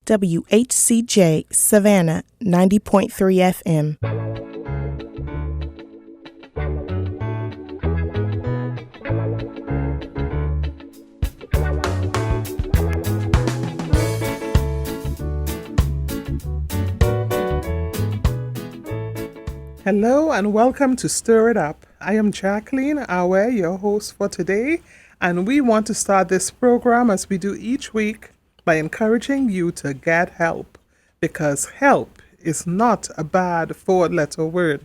WHCJ Savannah 90.3 FM. Hello and welcome to Stir It Up. I am Jacqueline Awe, your host for today, and we want to start this program as we do each week by encouraging you to get help, because help is not a bad four-letter word.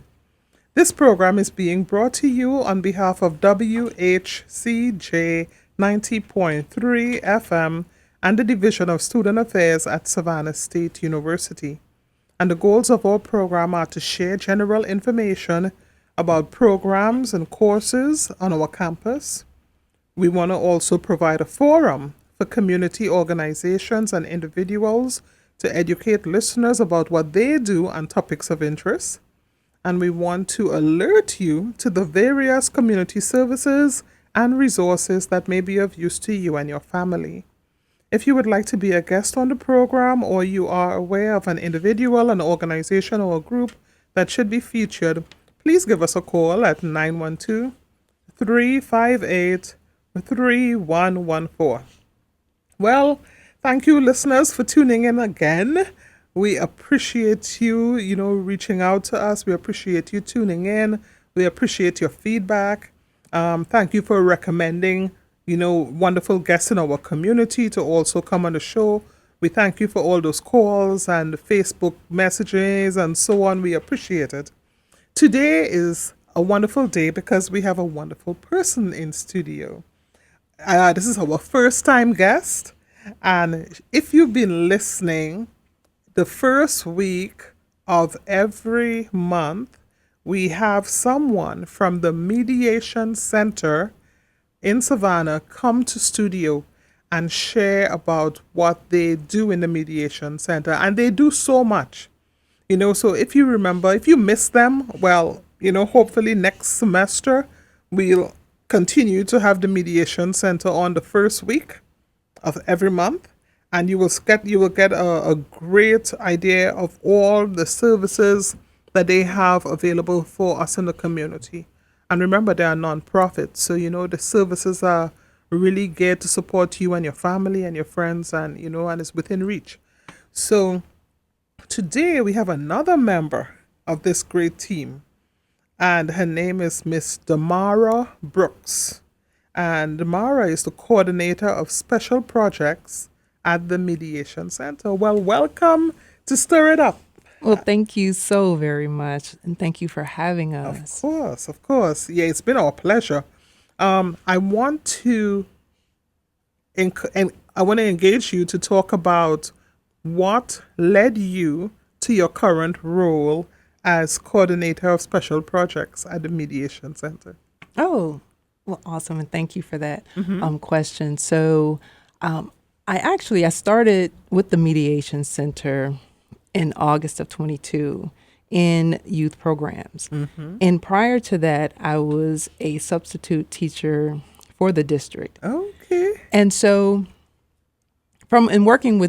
This program is being brought to you on behalf of WHCJ 90.3 FM and the Division of Student Affairs at Savannah State University. And the goals of our program are to share general information about programs and courses on our campus. We want to also provide a forum for community organizations and individuals to educate listeners about what they do and topics of interest. And we want to alert you to the various community services and resources that may be of use to you and your family. If you would like to be a guest on the program, or you are aware of an individual, an organization, or a group that should be featured, please give us a call at 912-358-3114. Well, thank you, listeners, for tuning in again. We appreciate you, reaching out to us. We appreciate you tuning in. We appreciate your feedback. Thank you for recommending, wonderful guests in our community to also come on the show. We thank you for all those calls and Facebook messages and so on. We appreciate it. Today is a wonderful day because we have a wonderful person in studio. This is our first time guest. And if you've been listening, the first week of every month, we have someone from the Mediation Center in Savannah come to studio and share about what they do in the Mediation Center. And they do so much, so if you remember, if you miss them, well, hopefully next semester we'll continue to have the Mediation Center on the first week of every month, and you will get a great idea of all the services that they have available for us in the community. And remember, they are non-profit, so the services are really geared to support you and your family and your friends, and and it's within reach. So today we have another member of this great team, and her name is Miss Damara Brooks. And Damara is the coordinator of special projects at the Mediation Center. Well, welcome to Stir It Up. Well, thank you so very much, and thank you for having us. Of course. Yeah, it's been our pleasure. I want to engage you to talk about what led you to your current role as coordinator of special projects at the Mediation Center. Oh, well, awesome, and thank you for that question. So, I started with the Mediation Center in August of 22 in youth programs. And prior to that, I was a substitute teacher for the district. Okay. And so working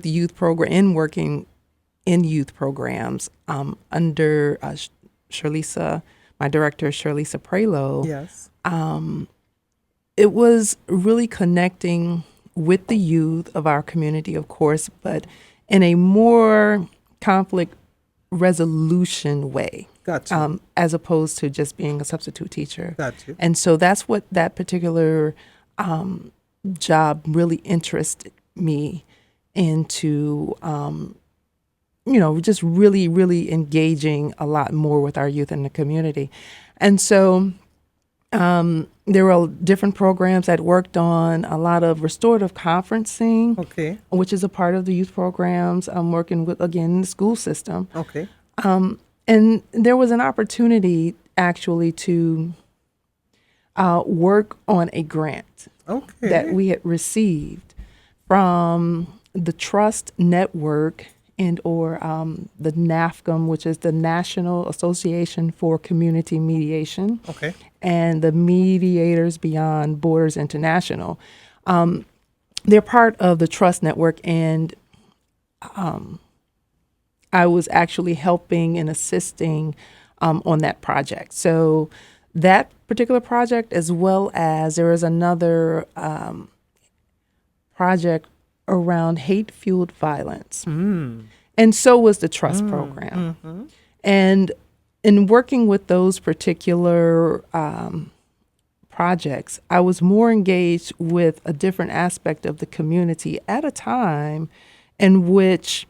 in youth programs under Shirlisa, my director, Shirlisa Prelo. Yes. It was really connecting with the youth of our community, of course, but in a more conflict resolution way. Gotcha. As opposed to just being a substitute teacher. Gotcha. And so that's what that particular job really interested me into, just really, really engaging a lot more with our youth in the community. And so there were different programs that worked on a lot of restorative conferencing, okay, which is a part of the youth programs. I'm working with, again, the school system. Okay. And there was an opportunity actually to work on a grant that we had received from the Trust Network or the NAFCM, which is the National Association for Community Mediation, and the Mediators Beyond Borders International. They're part of the Trust Network, and I was actually helping and assisting on that project. So that particular project, as well as there was another project around hate-fueled violence. And so was the trust program. And in working with those particular projects, I was more engaged with a different aspect of the community at a time in which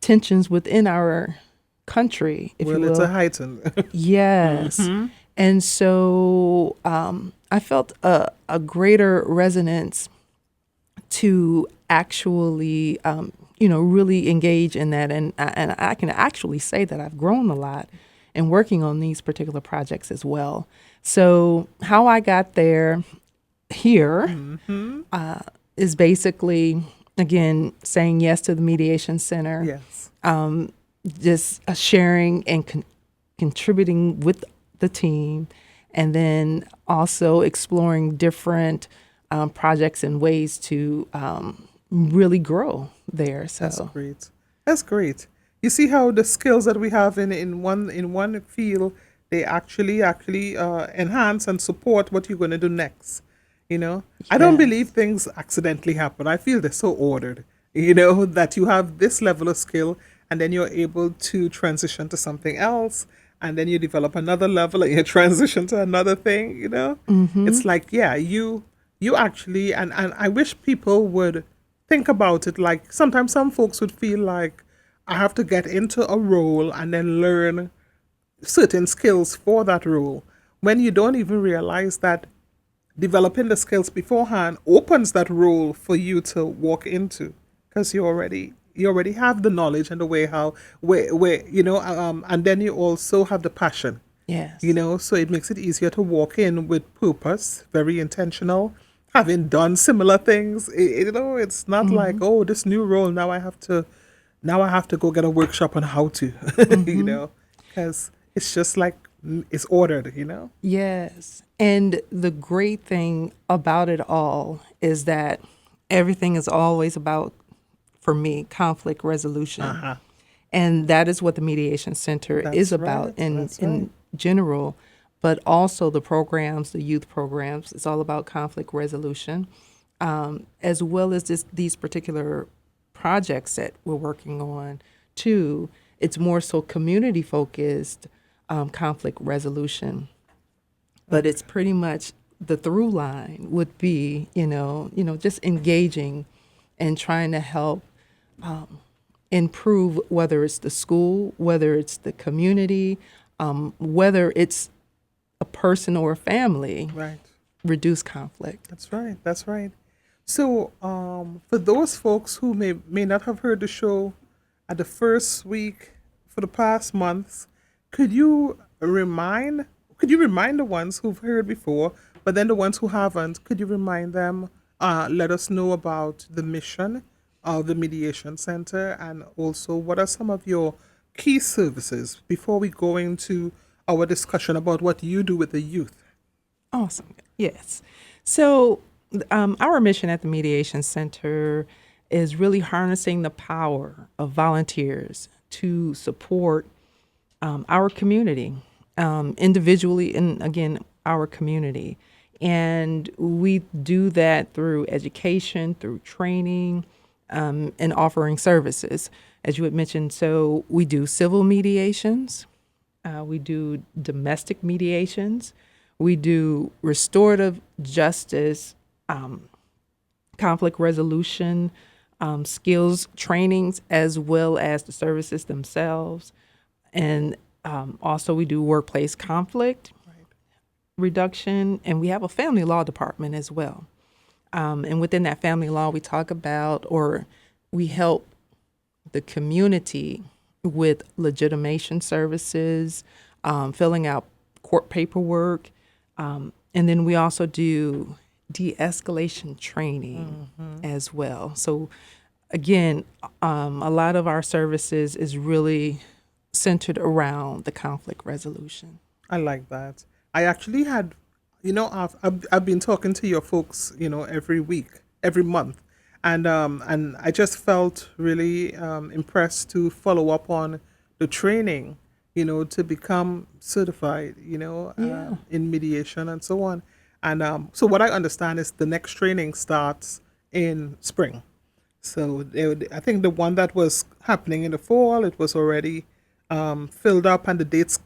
tensions within our country, if you will. It's a heightened. Yes. And so I felt a greater resonance to actually, really engage in that. And I can actually say that I've grown a lot in working on these particular projects as well. So how I got here is basically, again, saying yes to the Mediation Center. Yes. Just sharing and contributing with the team, and then also exploring different projects and ways to really grow there. So That's great. That's great. You see how the skills that we have in one field, they actually enhance and support what you're going to do next. I don't believe things accidentally happen. I feel they're so ordered. That you have this level of skill, and then you're able to transition to something else, and then you develop another level, and you transition to another thing. It's like, yeah, you actually, and I wish people would think about it. Like, sometimes some folks would feel like, I have to get into a role and then learn certain skills for that role, when you don't even realize that developing the skills beforehand opens that role for you to walk into, because you already have the knowledge and the way how where and then you also have the passion. yes. So it makes it easier to walk in with purpose, very intentional, having done similar things. It's not like, oh, this new role, now I have to go get a workshop on how to, because it's just like, it's ordered. Yes. And the great thing about it all is that everything is always about, for me, conflict resolution. And that is what the Mediation Center is about in general, but also the programs, the youth programs, it's all about conflict resolution, as well as these particular projects that we're working on too. It's more so community focused conflict resolution, but it's pretty much the through line would be, just engaging and trying to help improve, whether it's the school, whether it's the community, whether it's a person or a family, Right. reduce conflict. That's right. That's right. So, for those folks who may not have heard the show at the first week for the past months, could you remind the ones who've heard before, but then the ones who haven't, could you remind them, let us know about the mission of the Mediation Center, and also what are some of your key services before we go into our discussion about what you do with the youth? Awesome. Yes. So our mission at the Mediation Center is really harnessing the power of volunteers to support our community, individually, and again, our community. And we do that through education, through training, and offering services, as you had mentioned. So we do civil mediations, we do domestic mediations, we do restorative justice, conflict resolution, skills trainings, as well as the services themselves. And also we do workplace conflict reduction, and we have a family law department as well. And within that family law, we talk about, or we help the community with legitimation services, filling out court paperwork, and then we also do de-escalation training as well. So again, a lot of our services is really centered around the conflict resolution. I like that. I actually had, I've been talking to your folks, every week, every month, And I just felt really impressed to follow up on the training, to become certified, Yeah. in mediation and so on. And so what I understand is the next training starts in spring. So I think the one that was happening in the fall, it was already filled up, and the dates,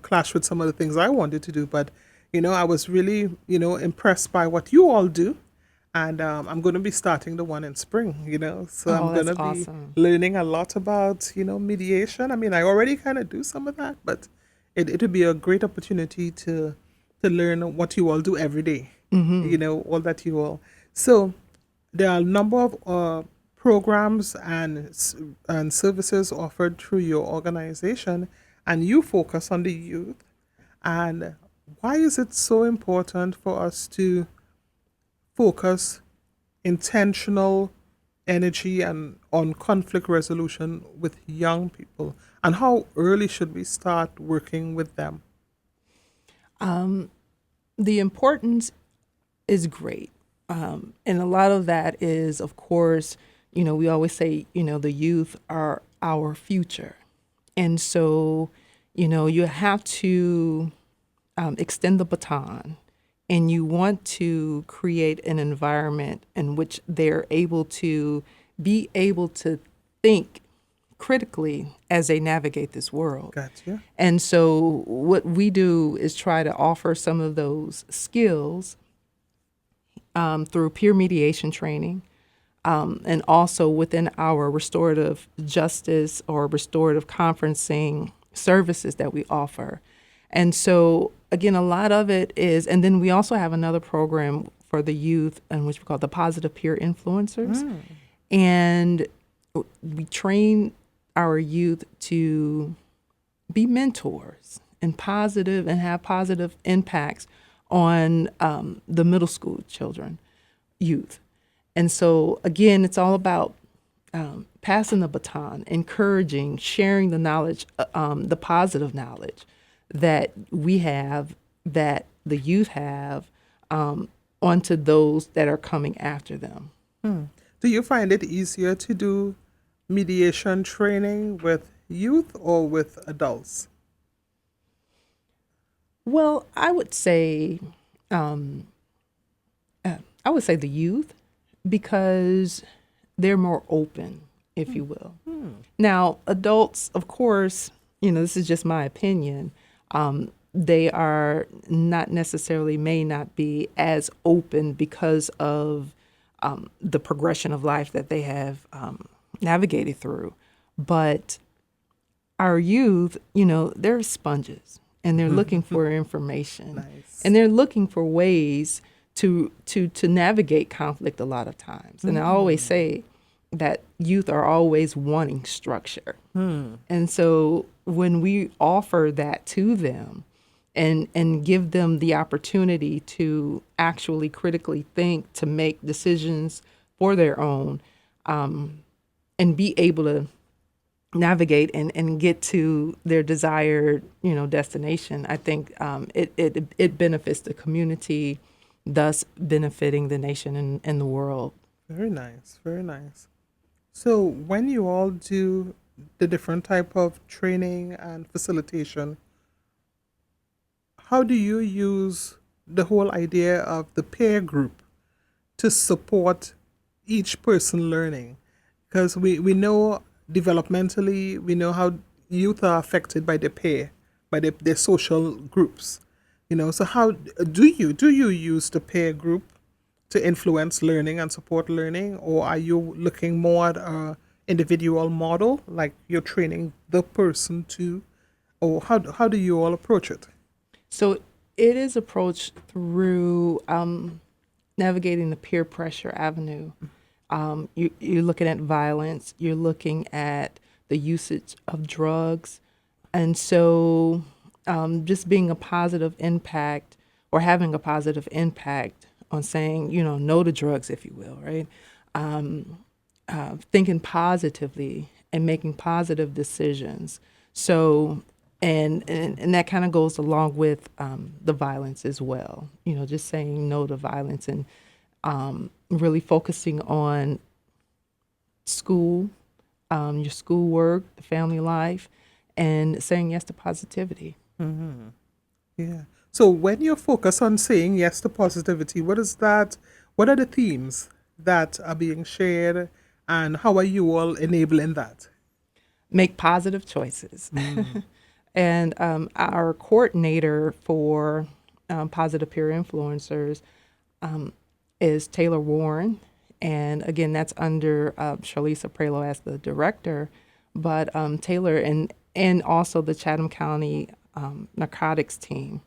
clash with some of the things I wanted to do. But I was really, impressed by what you all do, and I'm going to be starting the one in spring. So I'm Oh, going that's to be awesome. learning a lot about mediation. I mean, I already kind of do some of that, but it would be a great opportunity to learn what you all do every day. All that you all. So there are a number of programs and services offered through your organization, and you focus on the youth. And why is it so important for us to focus intentional energy and on conflict resolution with young people? And how early should we start working with them? The importance is great. And a lot of that is, of course, we always say, the youth are our future. And so, you have to extend the baton, and you want to create an environment in which they're able to be able to think critically as they navigate this world. Gotcha. And so what we do is try to offer some of those skills through peer mediation training, and also within our restorative justice or restorative conferencing services that we offer. And so, again, a lot of it is, and then we also have another program for the youth, in which we call the positive peer influencers. And we train our youth to be mentors and positive and have positive impacts on the middle school children, youth. And so, again, it's all about passing the baton, encouraging, sharing the knowledge, the positive knowledge that we have, that the youth have, onto those that are coming after them. Do you find it easier to do mediation training with youth or with adults? Well, I would say the youth, because they're more open, if you will. Now, adults, of course, this is just my opinion. They are not necessarily, may not be as open because of the progression of life that they have navigated through. But our youth, they're sponges, and they're looking for information. Nice. And they're looking for ways to navigate conflict a lot of times. And I always say that youth are always wanting structure. And so when we offer that to them and give them the opportunity to actually critically think, to make decisions for their own, and be able to navigate and get to their desired, destination, I think it benefits the community, thus benefiting the nation and the world. Very nice, very nice. So when you all do the different type of training and facilitation, how do you use the whole idea of the peer group to support each person learning? Because we know developmentally, we know how youth are affected by their peer, by their social groups. So how do you use the peer group to influence learning and support learning, or are you looking more at a individual model, like you're training the person to, or how do you all approach it? So it is approached through navigating the peer pressure avenue. You're looking at violence, you're looking at the usage of drugs. And so just being a positive impact, or having a positive impact on saying, no to drugs, if you will, right? Thinking positively and making positive decisions. So, and that kind of goes along with the violence as well. Just saying no to violence, and really focusing on school, your schoolwork, the family life, and saying yes to positivity. Yeah. So when you focus on saying yes to positivity, what is that? What are the themes that are being shared, and how are you all enabling that? Make positive choices. And our coordinator for positive peer influencers is Taylor Warren. And again, that's under Charlisa Prelo as the director. But Taylor and also the Chatham County narcotics team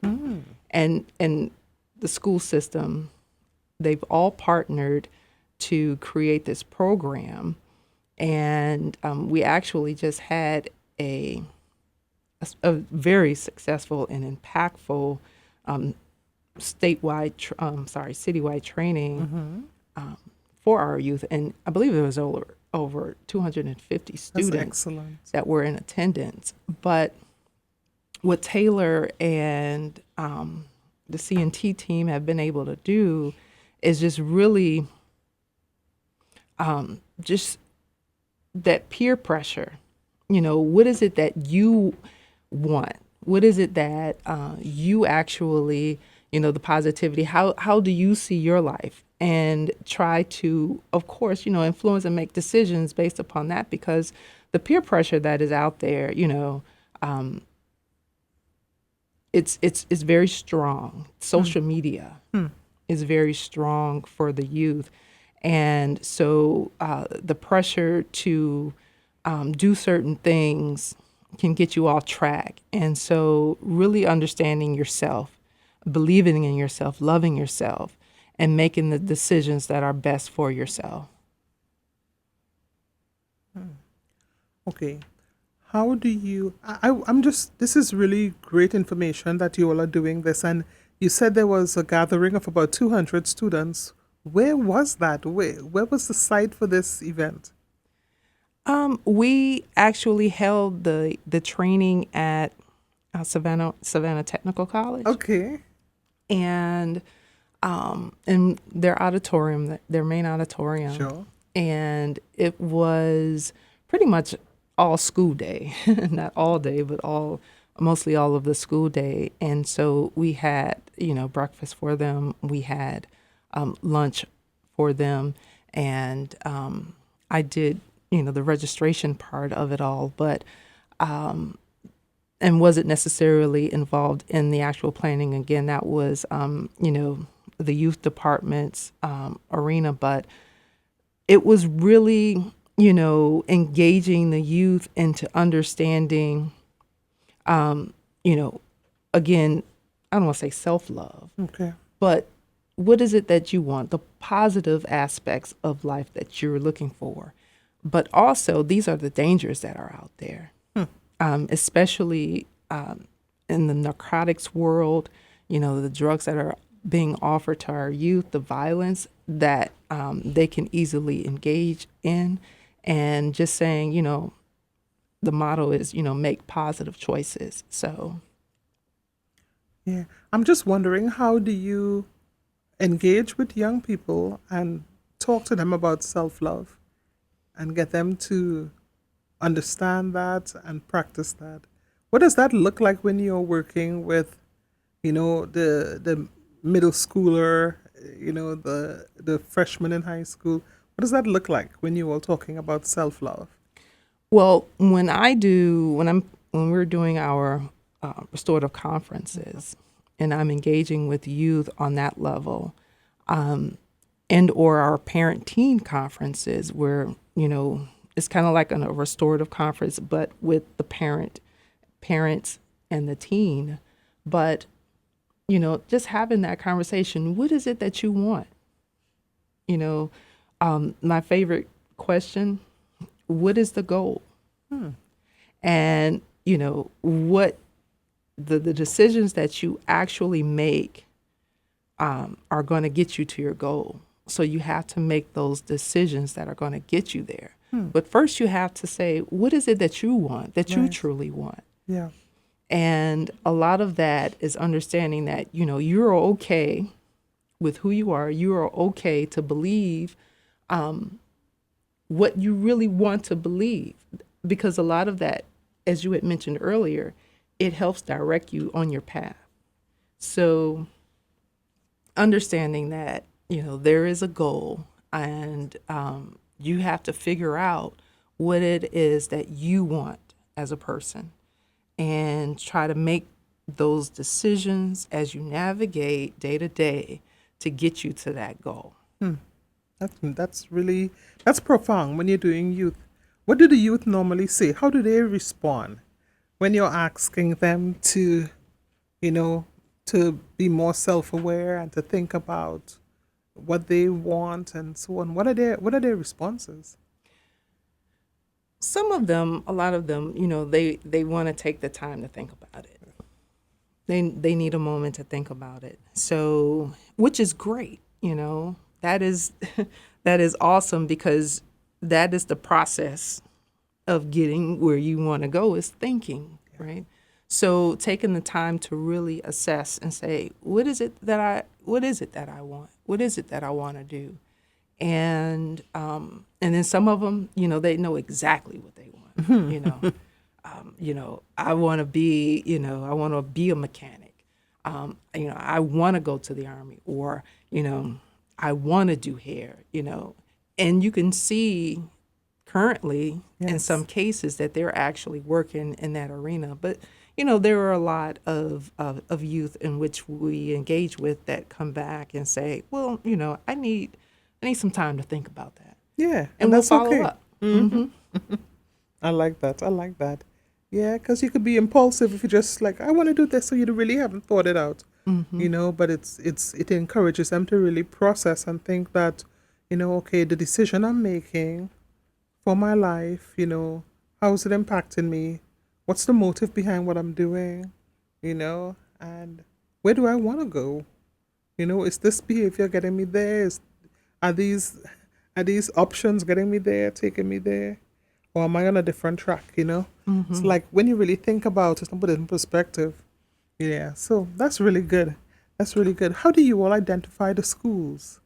and the school system, they've all partnered to create this program. And we actually just had a very successful and impactful citywide training for our youth, and I believe there was over 250 students that were in attendance. But what Taylor and the C&T team have been able to do is just really just that peer pressure. What is it that you want? What is it that you actually, the positivity, how do you see your life? And try to, of course, influence and make decisions based upon that, because the peer pressure that is out there, it's very strong. Social media is very strong for the youth. And so the pressure to do certain things can get you off track. And so really understanding yourself, believing in yourself, loving yourself, and making the decisions that are best for yourself. Okay. How do you, this is really great information that you all are doing this. And you said there was a gathering of about 200 students. Where was that? Where was the site for this event? We actually held the training at Savannah Technical College. Okay. And in their auditorium, their main auditorium. Sure. And it was pretty much all school day, not all day, but mostly all of the school day. And so we had, breakfast for them. We had lunch for them. And I did, the registration part of it all, but and wasn't necessarily involved in the actual planning. Again, that was, the youth department's arena, but it was really, engaging the youth into understanding, again, I don't want to say self-love, okay, but what is it that you want, the positive aspects of life that you're looking for. But also, these are the dangers that are out there, especially in the narcotics world, the drugs that are being offered to our youth, the violence that they can easily engage in, and just saying, the motto is, make positive choices. So, yeah, I'm just wondering, how do you engage with young people and talk to them about self-love and get them to understand that and practice that? What does that look like when you're working with, the middle schooler, the freshman in high school? What does that look like when you are talking about self-love? Well, when we're doing our restorative conferences, and I'm engaging with youth on that level, and or our parent-teen conferences where, it's kind of like a restorative conference, but with the parents and the teen. But, just having that conversation, what is it that you want? My favorite question, what is the goal? And, what the decisions that you actually make are going to get you to your goal. So you have to make those decisions that are going to get you there. But first you have to say, what is it that you want, that you truly want? Yeah. And a lot of that is understanding that, you're okay with who you are okay to believe what you really want to believe. Because a lot of that, as you had mentioned earlier, it helps direct you on your path. So understanding that, there is a goal, and you have to figure out what it is that you want as a person and try to make those decisions as you navigate day to day to get you to that goal. That's profound when you're doing youth. What do the youth normally say? How do they respond when you're asking them to, you know, to be more self-aware and to think about what they want and so on? What are their responses? Some of them, a lot of them, they want to take the time to think about it. They need a moment to think about it. So, which is great, That is that is awesome, because that is the process of getting where you want to go, is thinking, right? So taking the time to really assess and say, what is it that I want? What is it that I want to do? And then some of them, they know exactly what they want. I want to be, a mechanic. I want to go to the Army, or, I want to do hair, and you can see currently in some cases that they're actually working in that arena. But, there are a lot of youth in which we engage with that come back and say, well, I need some time to think about that. Yeah, And we'll that's follow okay. up. I like that. Yeah, because you could be impulsive if you just like, I want to do this, so you really haven't thought it out, But it encourages them to really process and think that, okay, the decision I'm making for my life, how is it impacting me? What's the motive behind what I'm doing? And where do I want to go? Is this behavior getting me there? Are these are these options getting me there, taking me there? Or am I on a different track, It's like when you really think about it and put it in perspective. Yeah, so that's really good. That's really good. How do you all identify the schools?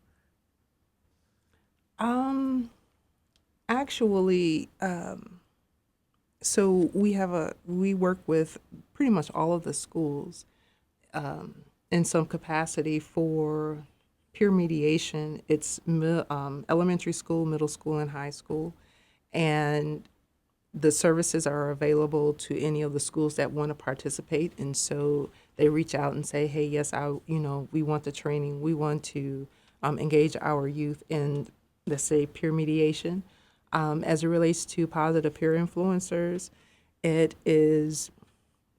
Actually, so we work with pretty much all of the schools in some capacity for peer mediation. It's elementary school, middle school, and high school. And the services are available to any of the schools that want to participate. And so they reach out and say, hey, yes, we want the training. We want to engage our youth in, let's say, peer mediation. As it relates to positive peer influencers, it is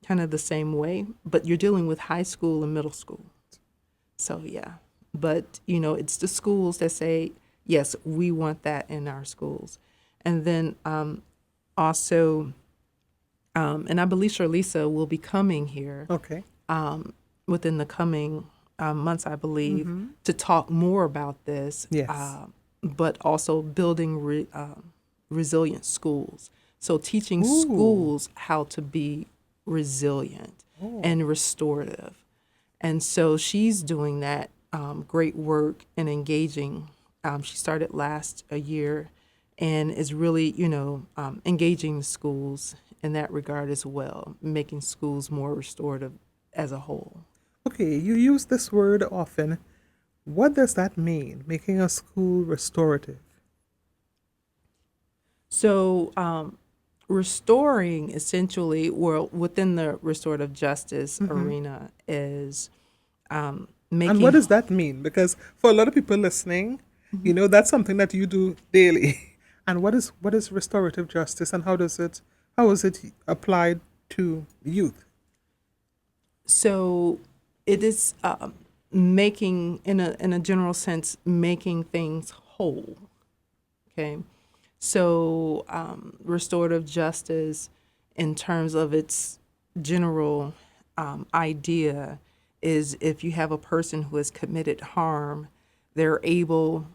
kind of the same way, but you're dealing with high school and middle school. So, yeah. But, it's the schools that say, yes, we want that in our schools. And then also, and I believe Charlisa will be coming here within the coming months, I believe, to talk more about this. Yes. But also building resilient schools. So teaching schools how to be resilient and restorative. And so she's doing that great work and engaging. She started last year and is really, engaging the schools in that regard as well, making schools more restorative as a whole. Okay, you use this word often. What does that mean, making a school restorative? So, restoring essentially, within the restorative justice arena, is making. And what does that mean? Because for a lot of people listening, that's something that you do daily. And what is restorative justice, and how is it applied to youth? So, it is making, in a general sense, making things whole. Okay. So, restorative justice, in terms of its general idea, is if you have a person who has committed harm, they're able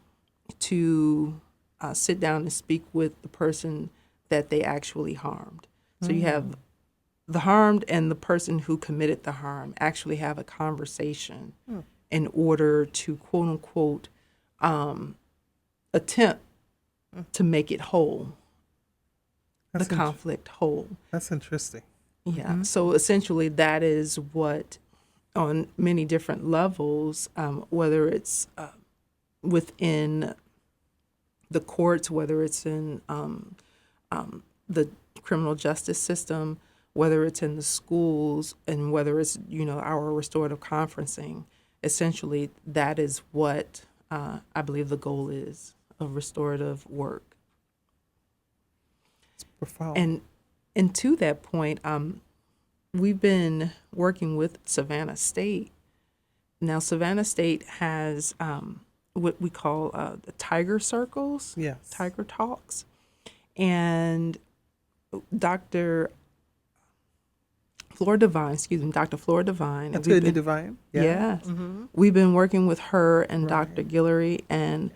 to sit down and speak with the person that they actually harmed. So you have the harmed and the person who committed the harm actually have a conversation in order to quote unquote attempt to make it whole, That's the conflict whole. That's interesting. Yeah. So essentially, that is what, on many different levels, whether it's within the courts, whether it's in the criminal justice system, whether it's in the schools, and whether it's, our restorative conferencing. Essentially, that is what I believe the goal is of restorative work. It's profound. And to that point, we've been working with Savannah State. Now, Savannah State has what we call the Tiger Circles, Yes. Tiger Talks, and Dr. Flora Devine, Dr. Flora Devine. Attorney Devine. Yeah. Yes. We've been working with her and Right. Dr. Guillory and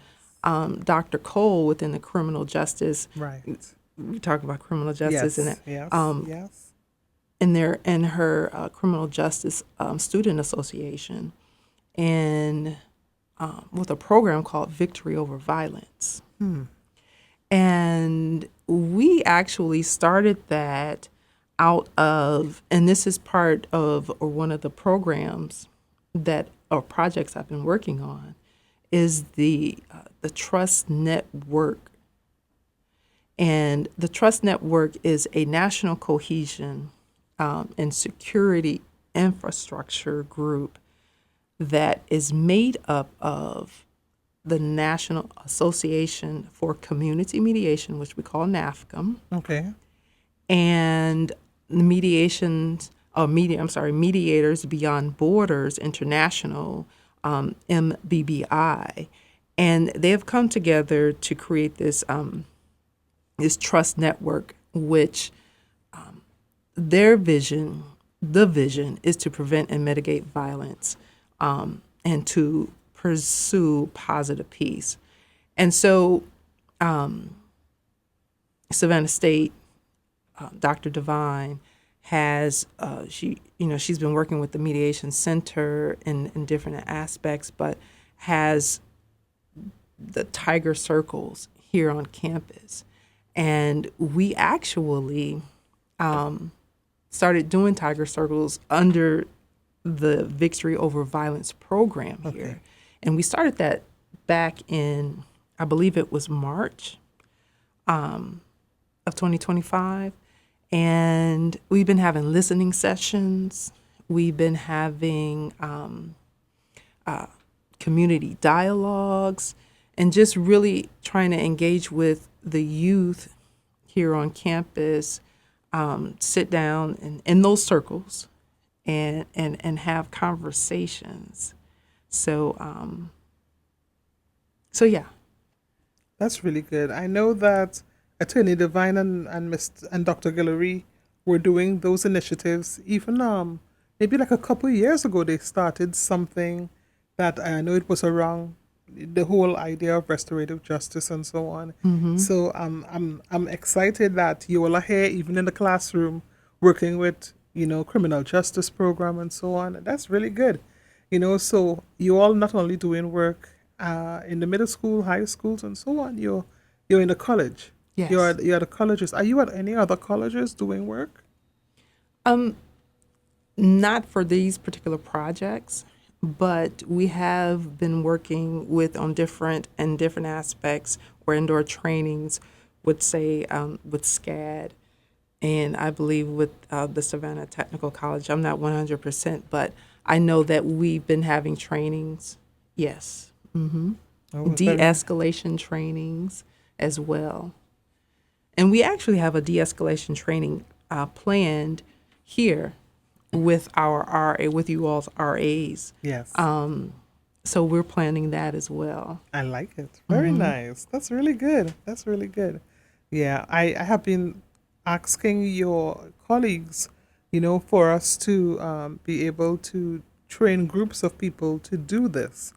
Dr. Cole within the criminal justice. Right. We talk about criminal justice Yes. and Yes. in her criminal justice student association, and with a program called Victory Over Violence. And we actually started that out of, and this is part of, or one of the programs or projects I've been working on, is the Trust Network. And the Trust Network is a national cohesion and security infrastructure group that is made up of the National Association for Community Mediation, which we call NAFCM, Okay. and the Mediators Beyond Borders International, MBBI, and they have come together to create this trust network, which the vision is to prevent and mitigate violence, and to pursue positive peace. And so Savannah State, Dr. Devine has, she's been working with the Mediation Center in different aspects, but has the Tiger Circles here on campus. And we actually started doing Tiger Circles under the Victory Over Violence program here. Okay. And we started that back in, I believe it was March of 2025. And we've been having listening sessions. We've been having community dialogues, and just really trying to engage with the youth here on campus, sit down in those circles and have conversations. So yeah. That's really good. I know that Attorney Devine and Dr. Guillory were doing those initiatives. Even maybe like a couple of years ago, they started something that I know it was around the whole idea of restorative justice and so on. So I'm excited that you all are here, even in the classroom, working with criminal justice program and so on. That's really good. So you all not only doing work in the middle school, high schools, and so on. You're in the college. Yes. You're at the colleges. Are you at any other colleges doing work? Not for these particular projects, but we have been working on different aspects or indoor trainings with, say, with SCAD, and I believe with the Savannah Technical College. I'm not 100%, but I know that we've been having trainings. Yes. Oh, De-escalation trainings as well. And we actually have a de-escalation training planned here with our RA, with you all's RAs. Yes. So we're planning that as well. I like it. Very nice. That's really good. That's really good. Yeah, I have been asking your colleagues, for us to be able to train groups of people to do this.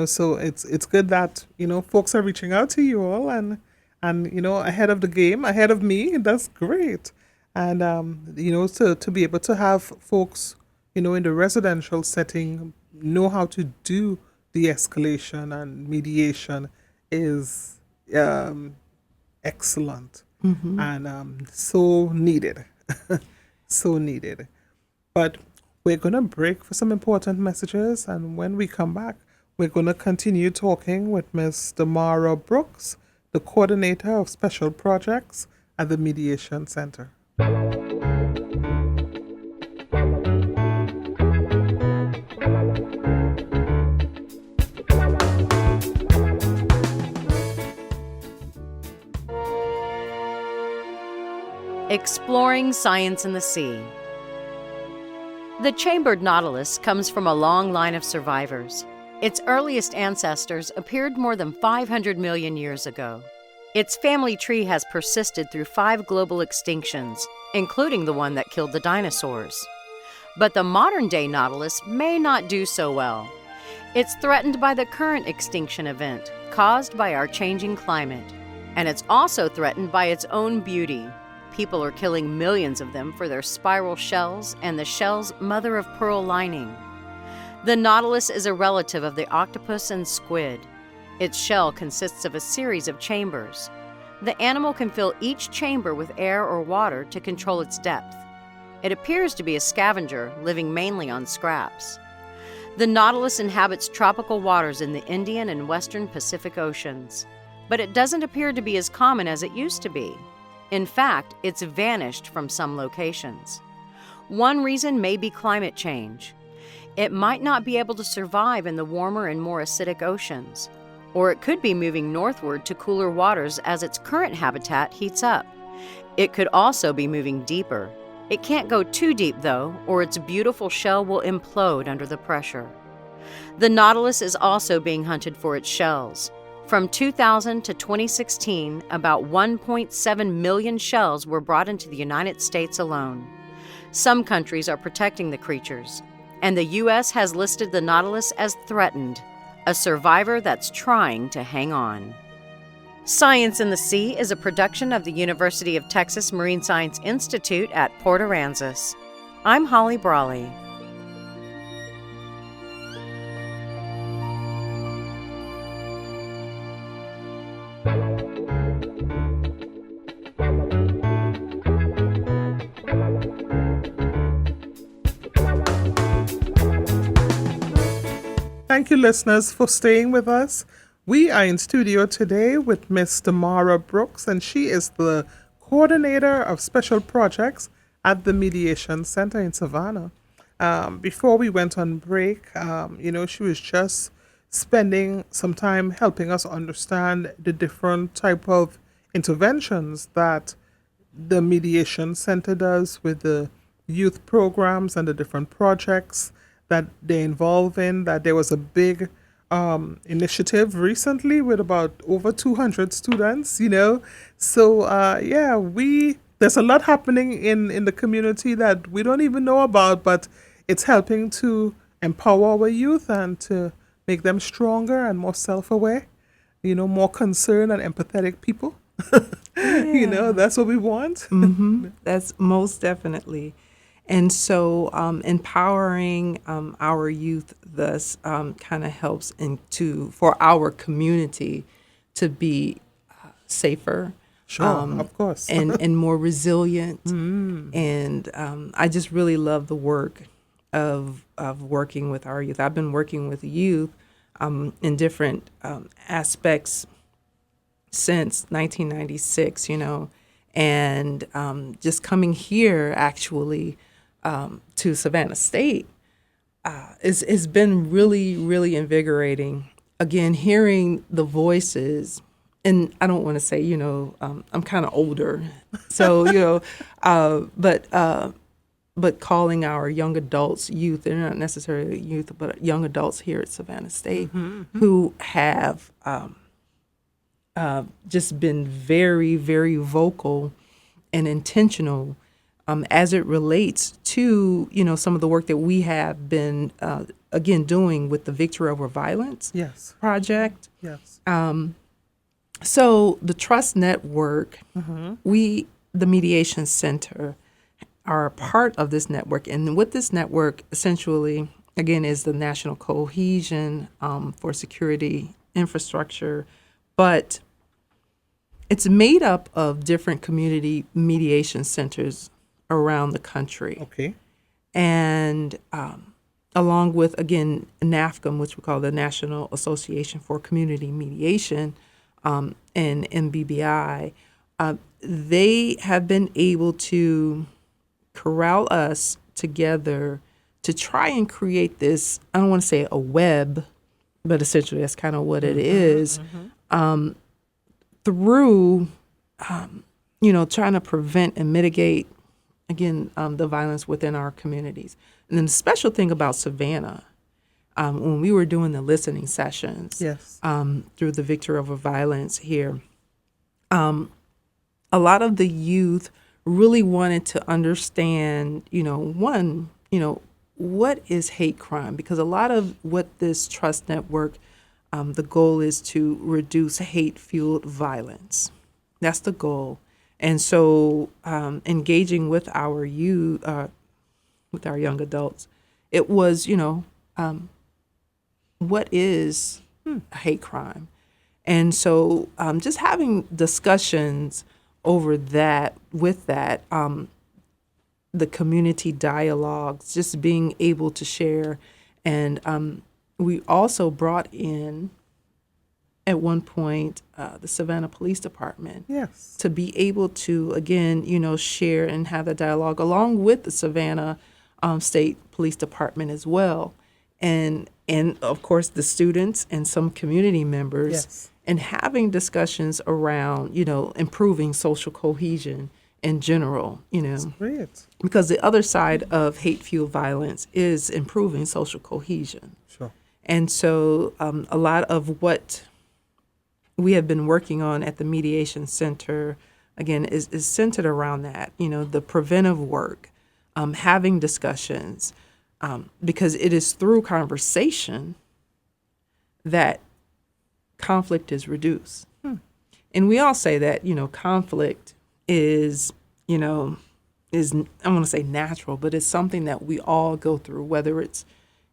So it's good that, folks are reaching out to you all and ahead of the game, ahead of me. That's great. And, to be able to have folks, in the residential setting, know how to do de-escalation and mediation is excellent and so needed. So needed. But we're going to break for some important messages, and when we come back, we're going to continue talking with Ms. Damara Brooks, the coordinator of special projects at the Mediation Center. Exploring science in the sea. The chambered nautilus comes from a long line of survivors. Its earliest ancestors appeared more than 500 million years ago. Its family tree has persisted through 5 global extinctions, including the one that killed the dinosaurs. But the modern-day nautilus may not do so well. It's threatened by the current extinction event caused by our changing climate, and it's also threatened by its own beauty. People are killing millions of them for their spiral shells and the shell's mother-of-pearl lining. The nautilus is a relative of the octopus and squid. Its shell consists of a series of chambers. The animal can fill each chamber with air or water to control its depth. It appears to be a scavenger, living mainly on scraps. The nautilus inhabits tropical waters in the Indian and Western Pacific Oceans, but it doesn't appear to be as common as it used to be. In fact, it's vanished from some locations. One reason may be climate change. It might not be able to survive in the warmer and more acidic oceans, or it could be moving northward to cooler waters as its current habitat heats up. It could also be moving deeper. It can't go too deep, though, or its beautiful shell will implode under the pressure. The nautilus is also being hunted for its shells. From 2000 to 2016, about 1.7 million shells were brought into the United States alone. Some countries are protecting the creatures, and the U.S. has listed the nautilus as threatened, a survivor that's trying to hang on. Science in the Sea is a production of the University of Texas Marine Science Institute at Port Aransas. I'm Holly Brawley. Thank you, listeners, for staying with us. We are in studio today with Ms. Damara Brooks, and she is the coordinator of special projects at the Mediation Center in Savannah. Before we went on break, she was just spending some time helping us understand the different type of interventions that the Mediation Center does with the youth programs and the different projects that they involve in, that there was a big initiative recently with about over 200 students, So, there's a lot happening in the community that we don't even know about, but it's helping to empower our youth and to make them stronger and more self-aware, more concerned and empathetic people. Yeah. That's what we want. That's most definitely. And so empowering our youth thus kind of helps for our community to be safer. Sure, of course. and more resilient. And I just really love the work of working with our youth. I've been working with youth in different aspects since 1996, and just coming here actually to Savannah State has been really, really invigorating. Again, hearing the voices, and I don't want to say, I'm kind of older, so, but calling our young adults youth, they're not necessarily youth, but young adults here at Savannah State who have just been very, very vocal and intentional as it relates to, some of the work that we have been, again, doing with the Victory Over Violence project. Yes. So the Trust Network, the Mediation Center, are a part of this network. And with this network, essentially, again, is the national cohesion for security infrastructure, but it's made up of different community mediation centers around the country. Okay. And along with, again, NAFCM, which we call the National Association for Community Mediation, and MBBI, they have been able to corral us together to try and create this, I don't want to say a web, but essentially that's kind of what it is, through, trying to prevent and mitigate, again, the violence within our communities. And then the special thing about Savannah, when we were doing the listening sessions, Yes. through the Victory Over Violence here, a lot of the youth really wanted to understand, what is hate crime? Because a lot of what this trust network, the goal is to reduce hate-fueled violence. That's the goal. And so engaging with our youth, with our young adults, it was, what is a hate crime? And so just having discussions over that, with that, the community dialogues, just being able to share. And we also brought in, at one point, the Savannah Police Department. Yes. To be able to, again, share and have that dialogue along with the Savannah State Police Department as well. And of course, the students and some community members. Yes. And having discussions around, improving social cohesion in general, That's great. because the other side of hate-fueled violence is improving social cohesion. Sure. And so a lot of what we have been working on at the Mediation Center, again, is centered around that, the preventive work, having discussions, because it is through conversation that conflict is reduced. And we all say that, conflict is, I want to say natural, but it's something that we all go through, whether it's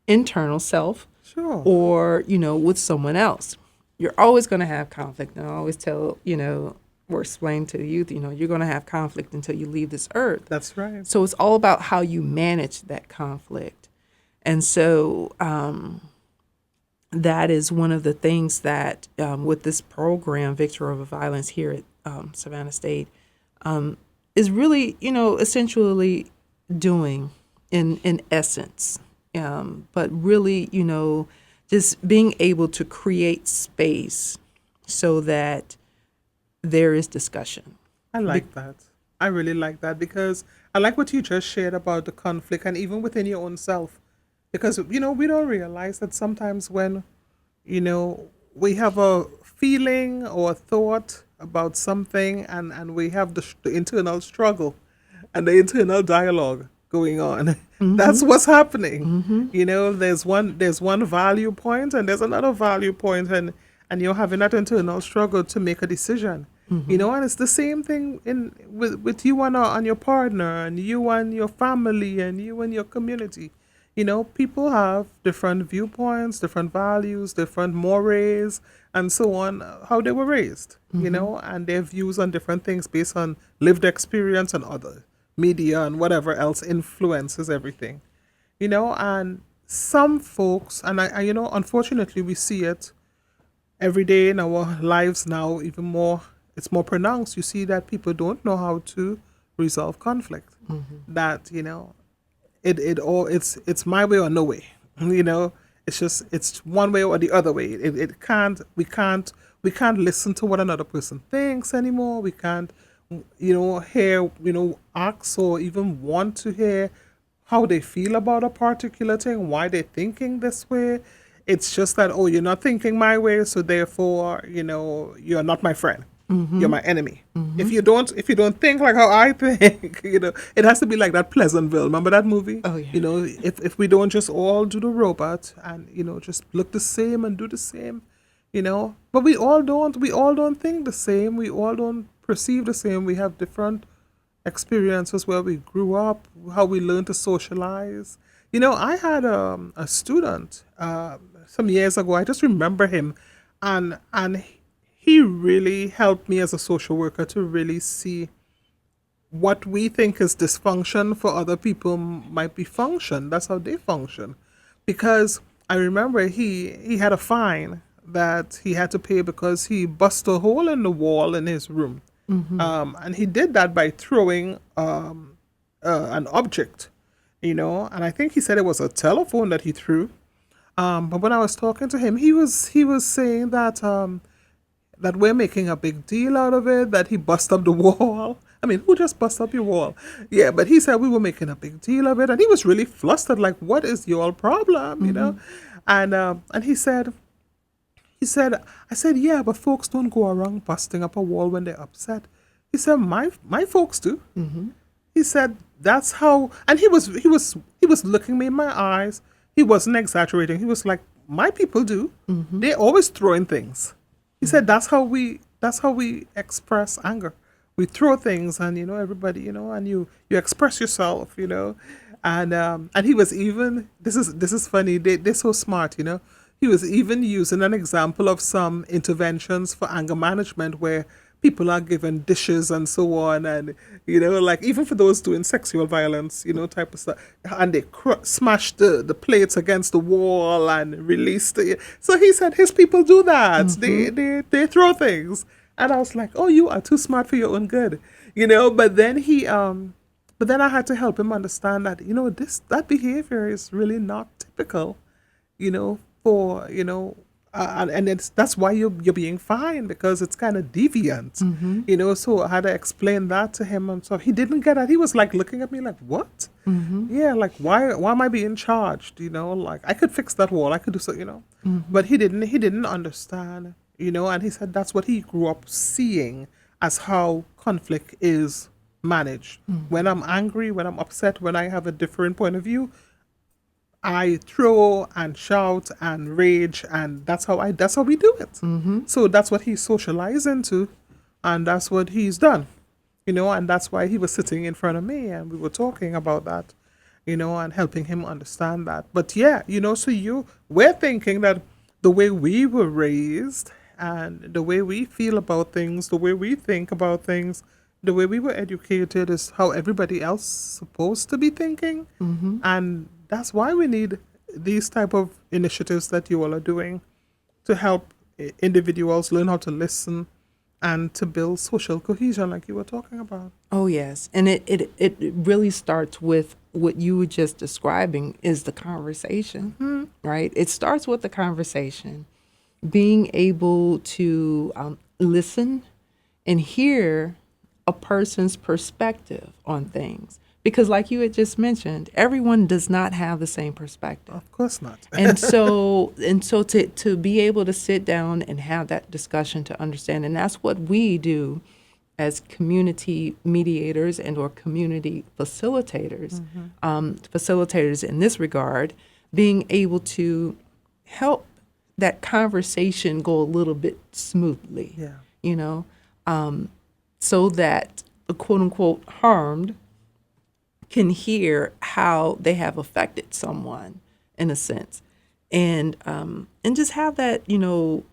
internal self Sure. or, with someone else. You're always going to have conflict. And I always tell, or explain to the youth, you're going to have conflict until you leave this earth. That's right. So it's all about how you manage that conflict. And so that is one of the things that with this program, Victory Over Violence here at Savannah State, is really, essentially doing in essence. But really, just being able to create space so that there is discussion. I like that. I really like that because I like what you just shared about the conflict and even within your own self. Because, we don't realize that sometimes when, we have a feeling or a thought about something and we have the internal struggle and the internal dialogue going on. That's what's happening. There's one value point and there's another value point and you're having that internal struggle to make a decision. And it's the same thing with you and your partner and you and your family and you and your community. People have different viewpoints, different values, different mores, and so on, how they were raised, and their views on different things based on lived experience and other media and whatever else influences everything. And some folks, and I unfortunately we see it every day in our lives now, even more, it's more pronounced. You see that people don't know how to resolve conflict. That, it's my way or no way. It's one way or the other way. We can't listen to what another person thinks anymore. We can't hear, ask or even want to hear how they feel about a particular thing, why they're thinking this way. It's just that, you're not thinking my way, so therefore, you're not my friend. You're my enemy. If you don't think like how I think, it has to be like that Pleasantville. Remember that movie? Oh yeah. If we don't just all do the robot and just look the same and do the same, but we all don't think the same. We all don't perceive the same. We have different experiences where we grew up, how we learn to socialize. I had a student some years ago. I just remember him, and he really helped me as a social worker to really see what we think is dysfunction for other people might be function. That's how they function. Because I remember he had a fine that he had to pay because he busted a hole in the wall in his room. And he did that by throwing an object, and I think he said it was a telephone that he threw. But when I was talking to him, he was saying that we're making a big deal out of it, that he bust up the wall. I mean, who just bust up your wall? Yeah, but he said we were making a big deal of it, and he was really flustered, like, what is your problem? And I said, yeah, but folks don't go around busting up a wall when they're upset. He said, my folks do. He said, that's how, and he was looking me in my eyes. He wasn't exaggerating. He was like, my people do. They're always throwing things. He said, that's how we express anger. We throw things, and everybody, and you express yourself, and he was even, this is funny. They're so smart. He was even using an example of some interventions for anger management where people are given dishes and so on, and like even for those doing sexual violence, type of stuff, and they smash the plates against the wall and release the. So he said his people do that. They throw things, and I was like, oh, you are too smart for your own good, But then but then I had to help him understand that that behavior is really not typical, for and that's why you're being fined, because it's kind of deviant, so I had to explain that to him, and so he didn't get it. He was like looking at me like, what? Yeah, like why am I being charged? Like I could fix that wall, I could do so, but he didn't understand, and he said that's what he grew up seeing as how conflict is managed. When I'm angry, when I'm upset, when I have a different point of view, I throw and shout and rage, and that's how we do it. So that's what he's socialized into, and that's what he's done, and that's why he was sitting in front of me, and we were talking about that, and helping him understand that. But yeah, so we're thinking that the way we were raised and the way we feel about things, the way we think about things, the way we were educated is how everybody else is supposed to be thinking, and that's why we need these type of initiatives that you all are doing to help individuals learn how to listen and to build social cohesion, like you were talking about. Oh, yes. And it really starts with what you were just describing is the conversation, right? It starts with the conversation, being able to listen and hear a person's perspective on things. Because like you had just mentioned, everyone does not have the same perspective. Of course not. and so to be able to sit down and have that discussion to understand, and that's what we do as community mediators and or community facilitators, facilitators in this regard, being able to help that conversation go a little bit smoothly, so that the quote unquote harmed can hear how they have affected someone in a sense, and just have that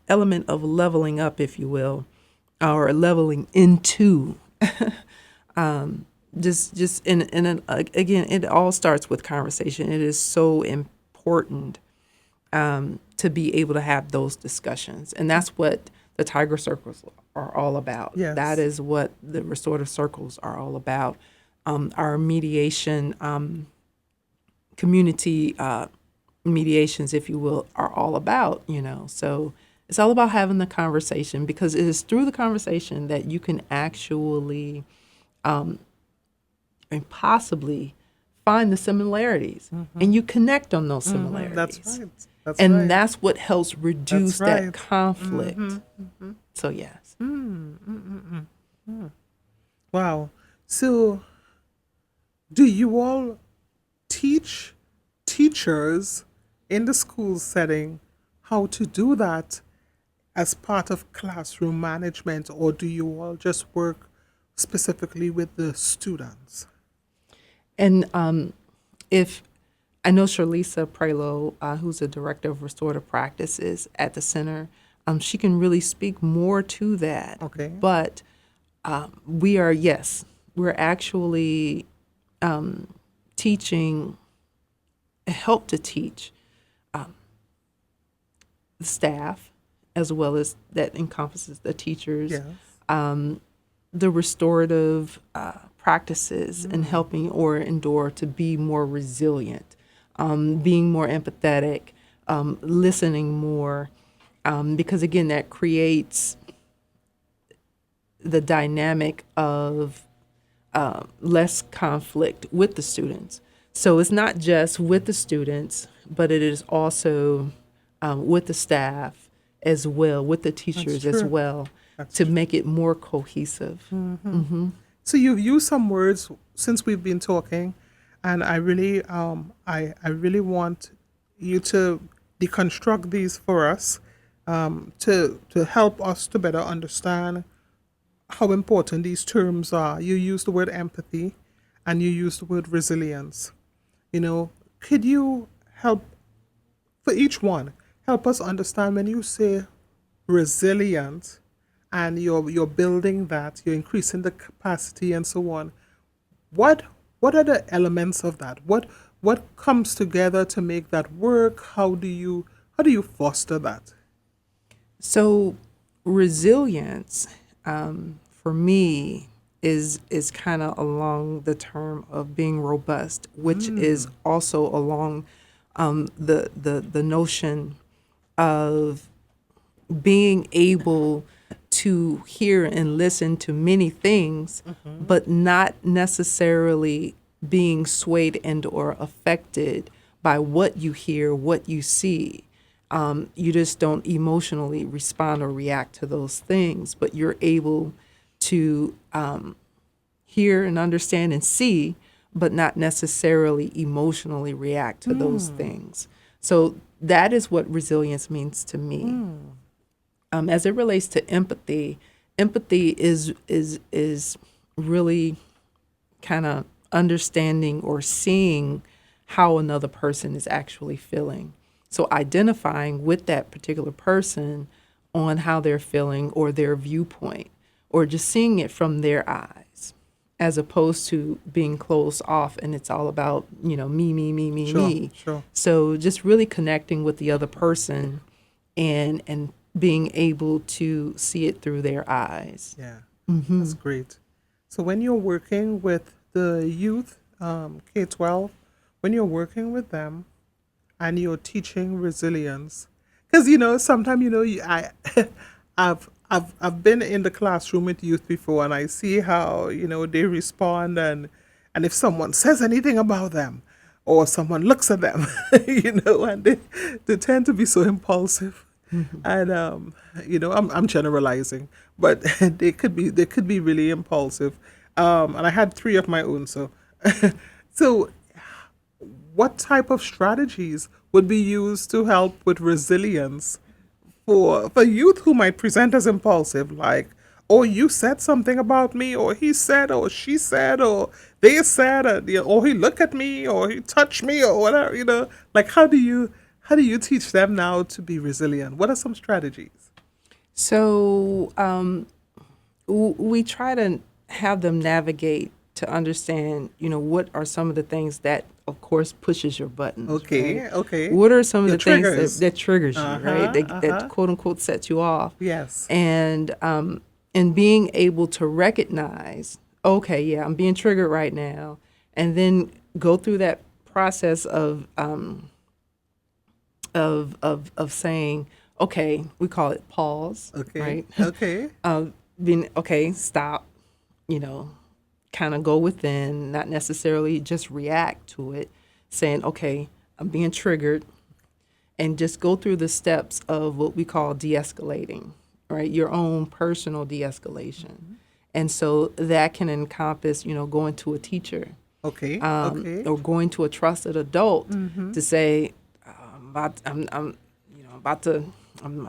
element of leveling up, if you will, or leveling into. Just again, it all starts with conversation. It is so important to be able to have those discussions, and that's what the Tiger Circles are all about. Yes. That is what the restorative circles are all about. Our mediation, community mediations, if you will, are all about, So it's all about having the conversation, because it is through the conversation that you can actually and possibly find the similarities, and you connect on those similarities. That's right. That's what helps reduce that conflict. So, yes. Wow. So, do you all teach teachers in the school setting how to do that as part of classroom management, or do you all just work specifically with the students? And if I know Charlisa Prelo, who's the director of restorative practices at the center. She can really speak more to that. Okay. But we're actually teaching, help to teach the staff, as well as that encompasses the teachers, Yes. the restorative practices and helping or endure to be more resilient, being more empathetic, listening more, because again, that creates the dynamic of less conflict with the students. So it's not just with the students, but it is also with the staff as well, with the teachers as well, to make it more cohesive. So you've used some words since we've been talking, and I really want you to deconstruct these for us, to help us to better understand how important these terms are. You use the word empathy, and you use the word resilience. Could you help, for each one, help us understand when you say resilient and you're building that, you're increasing the capacity and so on. What are the elements of that? What comes together to make that work? How do you foster that? So resilience, for me, is kind of along the term of being robust, which is also along the notion of being able to hear and listen to many things, but not necessarily being swayed and or affected by what you hear, what you see. You just don't emotionally respond or react to those things, but you're able to hear and understand and see, but not necessarily emotionally react to those things. So that is what resilience means to me. As it relates to empathy, empathy is really kind of understanding or seeing how another person is actually feeling. So identifying with that particular person on how they're feeling or their viewpoint, or just seeing it from their eyes, as opposed to being closed off and it's all about, me. Sure. So just really connecting with the other person and being able to see it through their eyes. Yeah, that's great. So when you're working with the youth, K-12, when you're working with them and you're teaching resilience, because sometimes I've been in the classroom with youth before, and I see how they respond, and if someone says anything about them, or someone looks at them, and they tend to be so impulsive. And I'm generalizing, but they could be really impulsive. And I had 3 of my own. So, so what type of strategies would be used to help with resilience for youth who might present as impulsive, like, oh, you said something about me, or he said, or she said, or they said, or he looked at me, or he touched me, or whatever. Like, how do you teach them now to be resilient? What are some strategies? So we try to have them navigate to understand, what are some of the things that, of course, pushes your buttons. Okay, right? okay. What are some of the triggers. things that triggers you, right? That quote unquote sets you off. Yes. And being able to recognize, okay, yeah, I'm being triggered right now, and then go through that process of saying, okay, we call it pause. Okay. Right. Okay. Being okay, stop. Kind of go within, not necessarily just react to it, saying, okay, I'm being triggered, and just go through the steps of what we call de-escalating, right? Your own personal de-escalation. And so that can encompass, going to a teacher. Okay. Or going to a trusted adult to say, I'm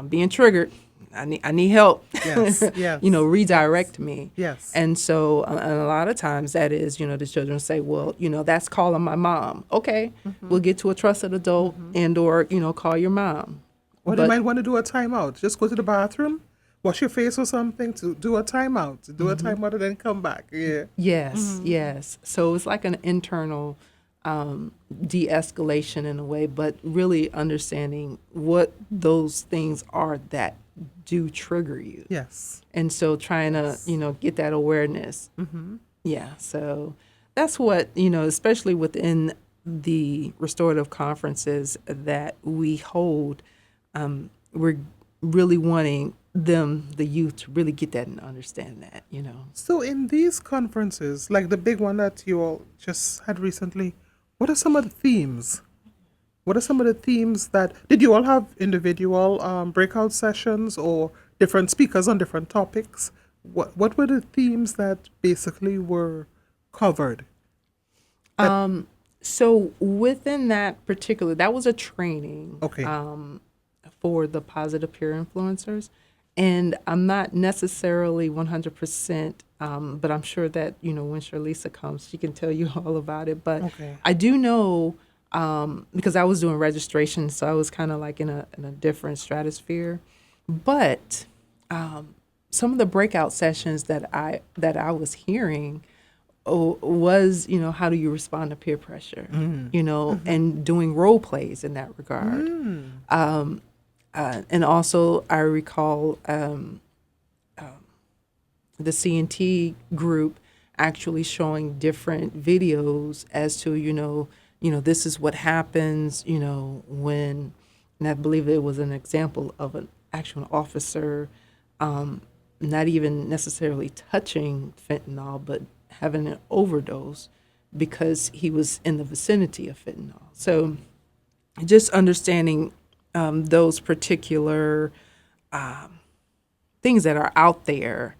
being triggered. I need help. Yes, yes. Redirect me. Yes. And so and a lot of times that is, the children say, well, that's calling my mom. Okay, we'll get to a trusted adult and or, call your mom. Or they might want to do a timeout. Just go to the bathroom, wash your face or something, to do a timeout. To do a timeout and then come back. Yeah. Yes, yes. So it's like an internal de-escalation in a way, but really understanding what those things are that do trigger you. Yes. And so trying to, get that awareness. Yeah. So that's what, especially within the restorative conferences that we hold, we're really wanting the youth to really get that and understand that, So in these conferences, like the big one that you all just had recently, what are some of the themes? What are some of the themes did you all have individual breakout sessions or different speakers on different topics? What were the themes that basically were covered? So within that that was a training. Okay. For the positive peer influencers. And I'm not necessarily 100%, but I'm sure that, when Charlisa comes, she can tell you all about it. But Okay. I do know, because I was doing registration, so I was kind of like in a different stratosphere. But some of the breakout sessions that I was hearing was, how do you respond to peer pressure, and doing role plays in that regard. And also, I recall the CNT group actually showing different videos as to, this is what happens, when, and I believe it was an example of an actual officer not even necessarily touching fentanyl, but having an overdose because he was in the vicinity of fentanyl. So just understanding those particular things that are out there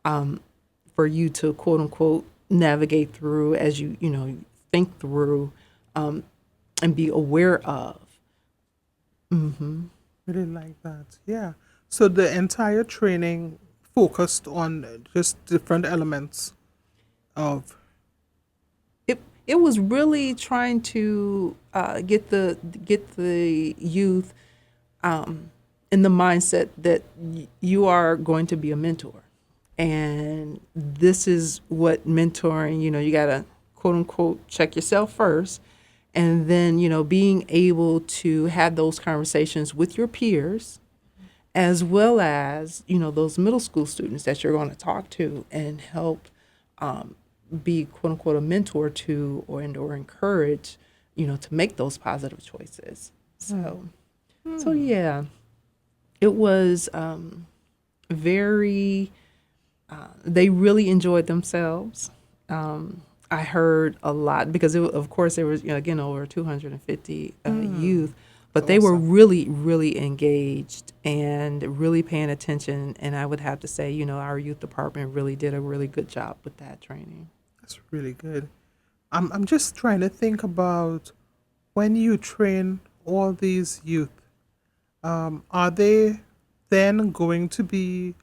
for you to quote unquote navigate through as you think through and be aware of. Really like that. Yeah. So the entire training focused on just different elements of it was really trying to get the youth in the mindset that you are going to be a mentor, and this is what mentoring. You gotta quote unquote check yourself first, and then being able to have those conversations with your peers, as well as those middle school students that you're going to talk to and help. Be quote unquote a mentor to or encourage, to make those positive choices. So yeah, it was very. They really enjoyed themselves. I heard a lot because of course there was again over 250 youth, but they were really really engaged and really paying attention. And I would have to say our youth department really did a really good job with that training. That's really good. I'm just trying to think about when you train all these youth, are they then going to be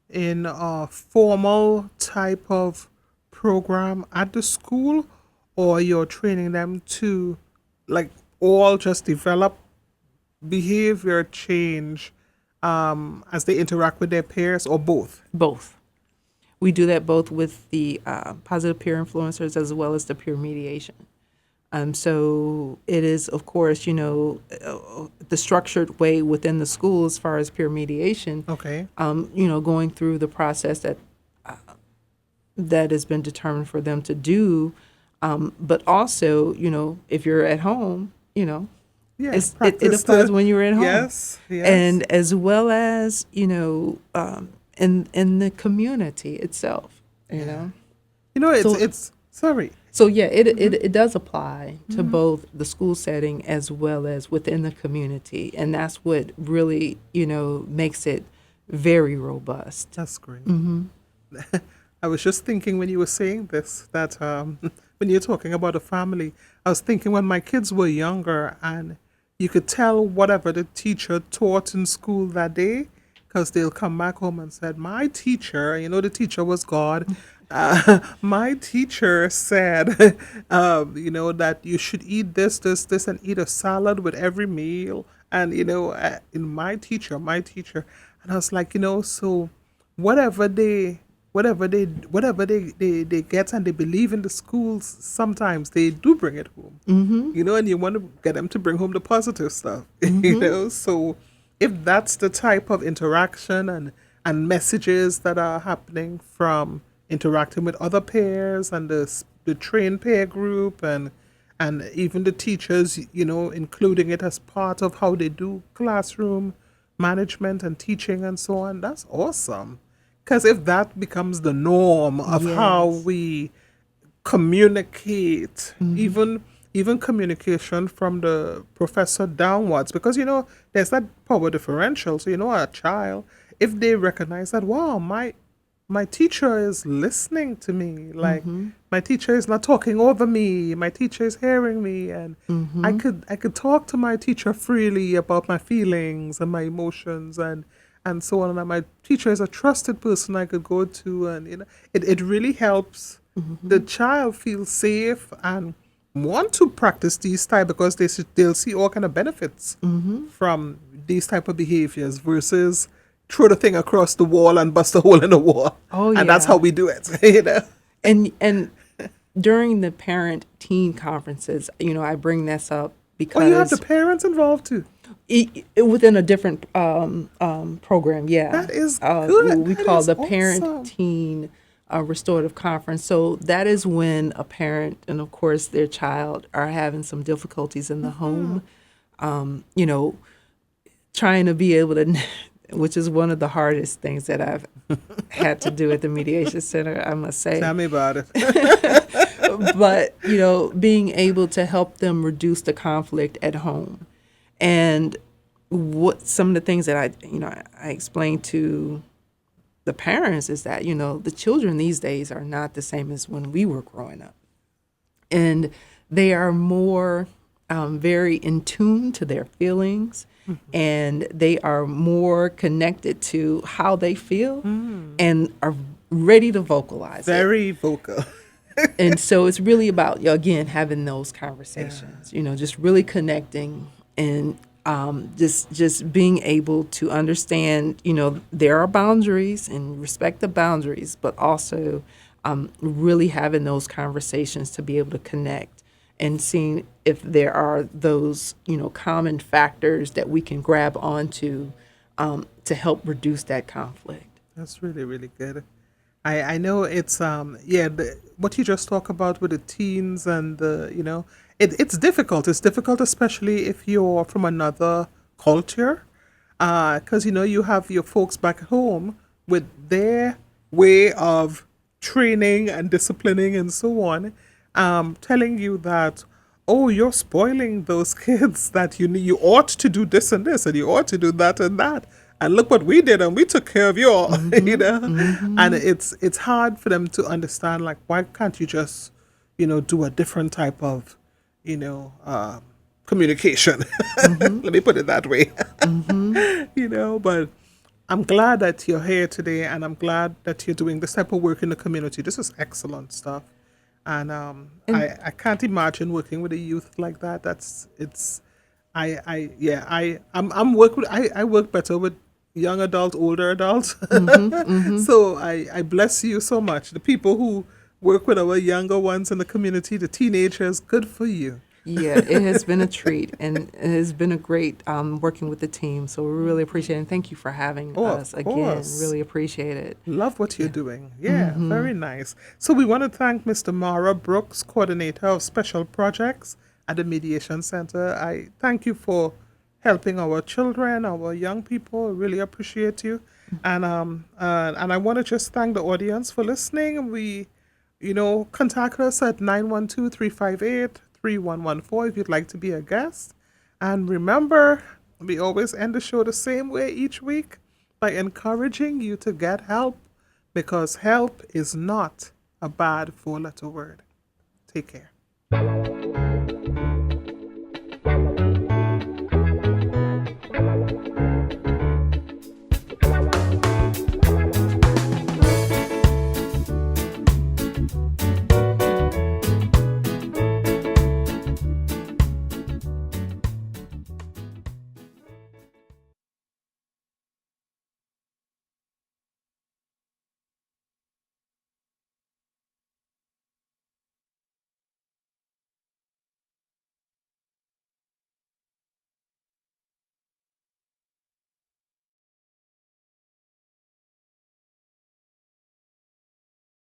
in a formal type of program at the school, or you're training them to like all just develop behavior change as they interact with their peers, or both? Both. We do that both with the positive peer influencers as well as the peer mediation. So it is, of course, the structured way within the school as far as peer mediation. Okay. Going through the process that has been determined for them to do, but also, if you're at home, Yes, it applies when you're at home. Yes, yes. And as well as, in the community itself, It's sorry. So yeah, it does apply to both the school setting as well as within the community, and that's what really makes it very robust. That's great. I was just thinking when you were saying this that when you're talking about a family, I was thinking when my kids were younger and you could tell whatever the teacher taught in school that day because they'll come back home and said, my teacher, the teacher was God. My teacher said, that you should eat this, and eat a salad with every meal. And, in my teacher. And I was like, so whatever they get and they believe in the schools, sometimes they do bring it home. And you want to get them to bring home the positive stuff. So if that's the type of interaction and messages that are happening from interacting with other peers and the trained peer group and even the teachers, including it as part of how they do classroom management and teaching and so on, that's awesome. Because if that becomes the norm of how we communicate, even communication from the professor downwards, because there's that power differential. So a child, if they recognize that, wow, my teacher is listening to me, like my teacher is not talking over me, my teacher is hearing me, and I could talk to my teacher freely about my feelings and my emotions and so on. And my teacher is a trusted person I could go to, and it really helps the child feel safe and want to practice these type, because they'll see all kind of benefits from these type of behaviors versus throw the thing across the wall and bust a hole in the wall. Oh, and that's how we do it. And during the parent-teen conferences, I bring this up because you have the parents involved too. Within a different program, yeah. That is good. We That call is the awesome. parent-teen restorative conference. So that is when a parent and, of course, their child are having some difficulties in the home, trying to be able to, which is one of the hardest things that I've had to do at the Mediation Center, I must say. Tell me about it. But, being able to help them reduce the conflict at home. And what some of the things that I explain to the parents is that, the children these days are not the same as when we were growing up. And they are more very in tune to their feelings, and they are more connected to how they feel and are ready to vocalize Very vocal. And so it's really about, again, having those conversations, just really connecting and just being able to understand, there are boundaries and respect the boundaries, but also really having those conversations to be able to connect and seeing if there are those, common factors that we can grab onto to help reduce that conflict. That's really, really good. I know it's what you just talk about with the teens and it's difficult. It's difficult, especially if you're from another culture, because you have your folks back home with their way of training and disciplining and so on, telling you that, oh, you're spoiling those kids, that you ought to do this and this and you ought to do that and that. And look what we did, and we took care of you all, And it's hard for them to understand, like, why can't you just, do a different type of, communication? Let me put it that way. But I'm glad that you're here today, and I'm glad that you're doing this type of work in the community. This is excellent stuff. And I can't imagine working with a youth like that. I'm I work better with young adults, older adults. So I bless you so much. The people who work with our younger ones in the community, the teenagers, good for you. Yeah, it has been a treat, and it has been a great working with the team. So we really appreciate it. And thank you for having us again. Course. Really appreciate it. Love what you're doing. Yeah, very nice. So we want to thank Mr. Mara Brooks, Coordinator of Special Projects at the Mediation Center. I thank you for helping our children, our young people. I really appreciate you. And I want to just thank the audience for listening. We, contact us at 912-358-3114 if you'd like to be a guest. And remember, we always end the show the same way each week, by encouraging you to get help, because help is not a bad four-letter word. Take care.